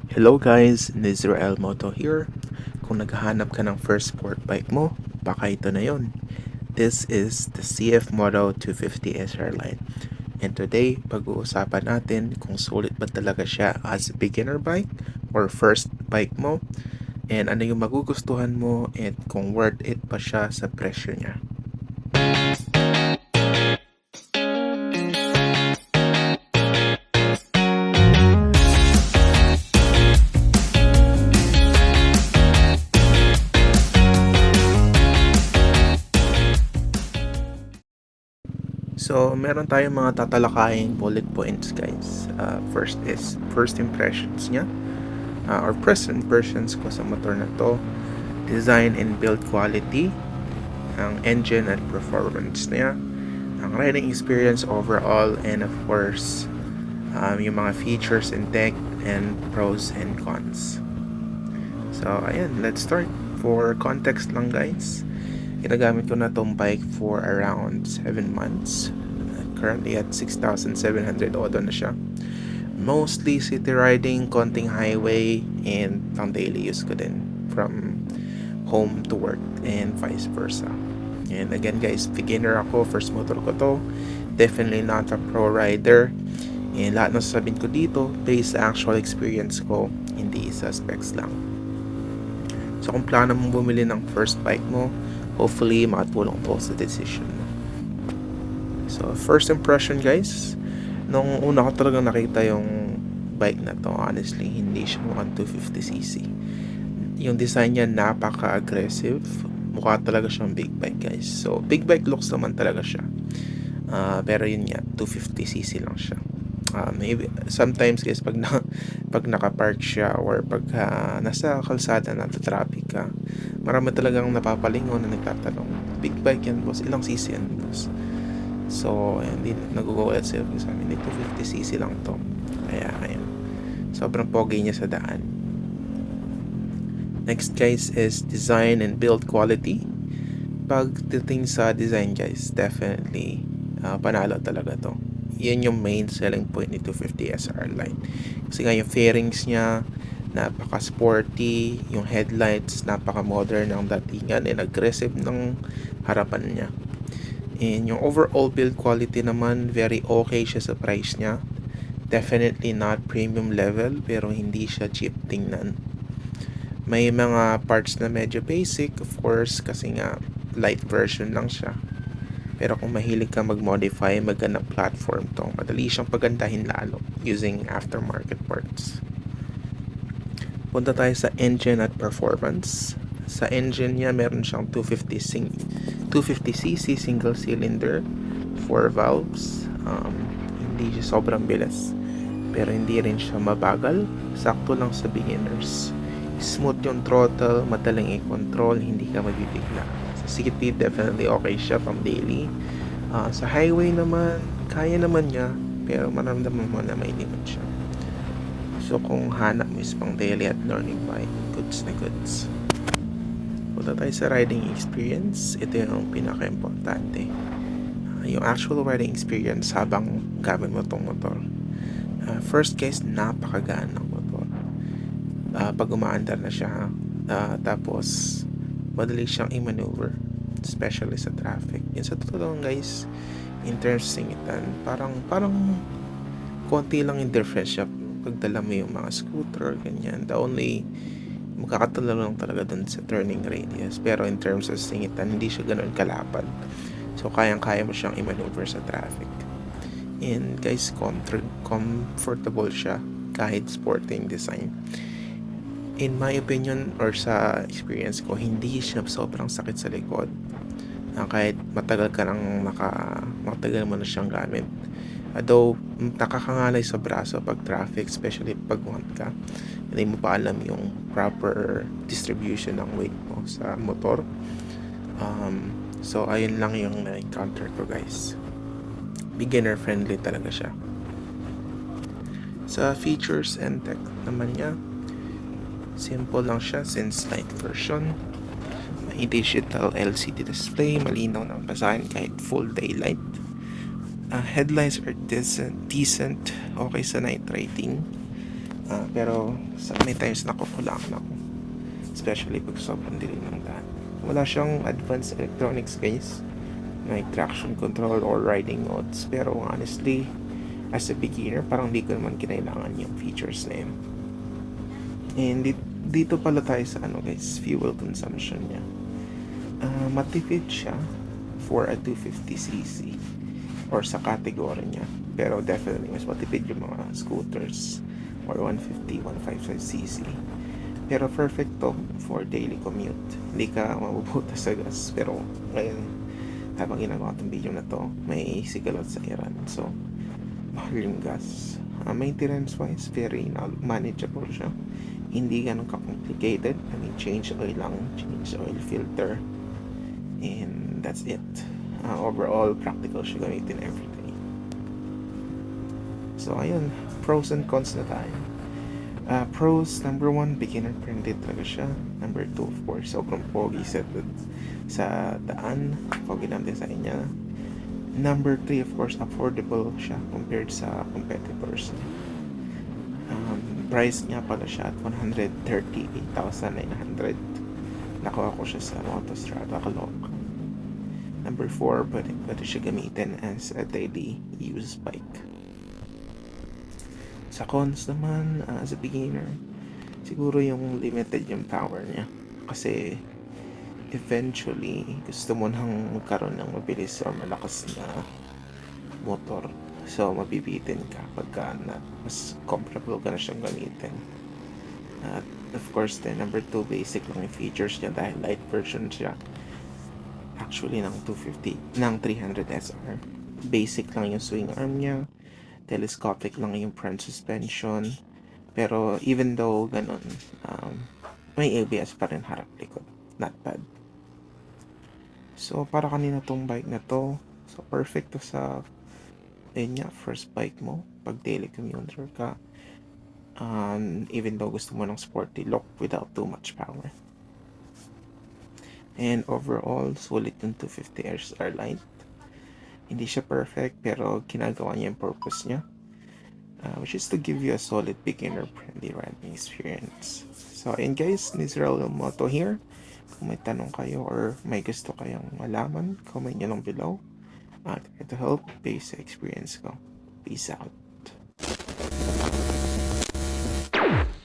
Hello guys, Nizrael Moto here. Kung naghahanap ka ng first sport bike mo, baka ito na yon. This is the CF Moto 250 SR line. And today, pag-uusapan natin kung sulit ba talaga siya as a beginner bike or first bike mo, and ano yung magugustuhan mo, and kung worth it pa siya sa presyo niya. So, meron tayong mga tatalakaying bullet points, guys. First is first impressions niya, or first impressions ko sa motor na to. Design and build quality, ang engine at performance niya, ang riding experience overall, and of course, yung mga features and tech and pros and cons. So, ayan, let's start. For context lang, guys, ginagamit ko na tong bike for around 7 months. Currently at 6,700 odo na siya. Mostly city riding, konting highway, and pang daily use ko din from home to work and vice versa. And again guys, beginner ako, first motor ko to. Definitely not a pro rider. And lahat ng sasabihin ko dito, based sa actual experience ko, hindi suspects lang. So kung plano mong bumili ng first bike mo, hopefully makatulong to sa decision mo. So first impression guys, nung una ko talagang nakita yung bike na to, honestly, hindi siya mukhang 250cc. Yung design niya napaka-aggressive. Mukha talaga siyang big bike guys. So big bike looks naman talaga siya. Pero yun nga, 250cc lang siya. Maybe sometimes guys pag naka-park siya or pag nasa kalsada na traffic ka, marami talagang napapalingon na nagtatanong, big bike yan boss, ilang cc yan boss? So hindi nag-go-out sila sa amin, 250cc lang to. Kaya ayun, sobrang pogi niya sa daan. Next guys is design and build quality. Pagdating sa design guys, definitely panalo talaga to. Yan yung main selling point ni 250 SR line. Kasi nga yung fairings niya, napaka-sporty, yung headlights, napaka-modern ng datingan, and aggressive ng harapan niya. And yung overall build quality naman, very okay siya sa price niya. Definitely not premium level, pero hindi siya cheap tingnan. May mga parts na medyo basic, of course, kasi nga light version lang siya. Pero kung mahilig ka mag-modify, magandang platform to. Madali siyang pagandahin lalo using aftermarket parts. Punta tayo sa engine at performance. Sa engine niya, meron siyang 250cc single cylinder, 4 valves. Hindi siya sobrang bilis, pero hindi rin siya mabagal. Sakto lang sa beginners. Smooth yung throttle, madaling i-control, hindi ka mabibigla. Sa city, definitely okay siya pang daily. Sa highway naman, kaya naman niya, pero maramdaman mo na may limit siya. So kung hanap mo is pang daily at learning bike, goods na goods. Punta tayo sa riding experience. Ito yung pinaka-importante. Yung actual riding experience habang gamit mo tong motor. First guys, napakagaan ng motor. Pag umaandar na siya, tapos madali siyang i-maneuver, especially sa traffic. Yan sa totoo lang guys, in terms of singitan, parang konti lang yung difference siya pagdala mo yung mga scooter, ganyan. The only magkakatalo lang talaga dun sa turning radius, pero in terms of singitan, hindi siya ganoon kalapad. So kayang-kaya mo siyang i-maneuver sa traffic. And guys, comfortable siya kahit sporting design. In my opinion or sa experience ko, hindi siya sobrang sakit sa likod. Kahit matagal mo na siyang gamit. Though nakakangalay sa braso pag traffic, especially pag want ka, hindi mo pa alam yung proper distribution ng weight mo sa motor. So ayun lang yung na-encounter ko guys. Beginner friendly talaga siya. Sa features and tech naman niya, simple lang siya since light version. May digital LCD display, malinaw na basahin kahit full daylight. Headlights are decent, okay sa night rating. Pero may times na kukulangan ako. Especially pag sobrang dilim ng daan. Wala siyang advanced electronics guys. Like traction control or riding modes. Pero honestly, as a beginner, parang di ko naman kinailangan yung features na yun. And dito pala tayo sa guys, fuel consumption niya. Matipid siya for a 250cc or sa category niya. Pero definitely mas matipid yung mga scooters or 150, 155cc. Pero perfect to for daily commute. Hindi ka mabubutas sa gas. Pero ngayon, habang ginagawa itong video na to, may sigalot sa Iran. So, mahal yung gas. Maintenance wise, very manageable siya. Hindi ganun ka-complicated. I mean, change oil lang, change oil filter. And that's it. Overall, practical siya gamitin everyday. So, ayun. Pros and cons na tayo. Pros, number 1, beginner friendly talaga siya. Number 2, of course, sobrang pogi sa daan. Pogi ng design niya. Number 3, of course, affordable siya compared sa competitors. Price niya pala siya at 138,900. Nakuha ko siya sa Motostrada, Caloocan. Number 4, pwede siya gamitin as a daily use bike. Sa cons naman, as a beginner, siguro yung limited yung power niya. Kasi eventually, gusto mo nang magkaroon ng mabilis o malakas na motor. So, mabibitin ka pagka mas comfortable ka na siyang gamitin. At of course, then number 2, basic lang yung features niya dahil light version siya. Actually, ng 300 SR. Basic lang yung swing arm niya. Telescopic lang yung front suspension. Pero even though ganun, may ABS pa rin harap likod. Not bad. So, para kanina tong bike na to. So, perfect to sa first bike mo pag daily commuter ka. Even though gusto mo ng sporty look without too much power. And overall, sulit yung 250 SR Lite. Hindi siya perfect, pero ginagawa niya yung purpose niya. Which is to give you a solid beginner-friendly riding experience. So, ayun guys, Nizrael Moto here. Kung may tanong kayo or may gusto kayong malaman, comment nyo lang below. I'll try to help based sa experience ko. Peace out.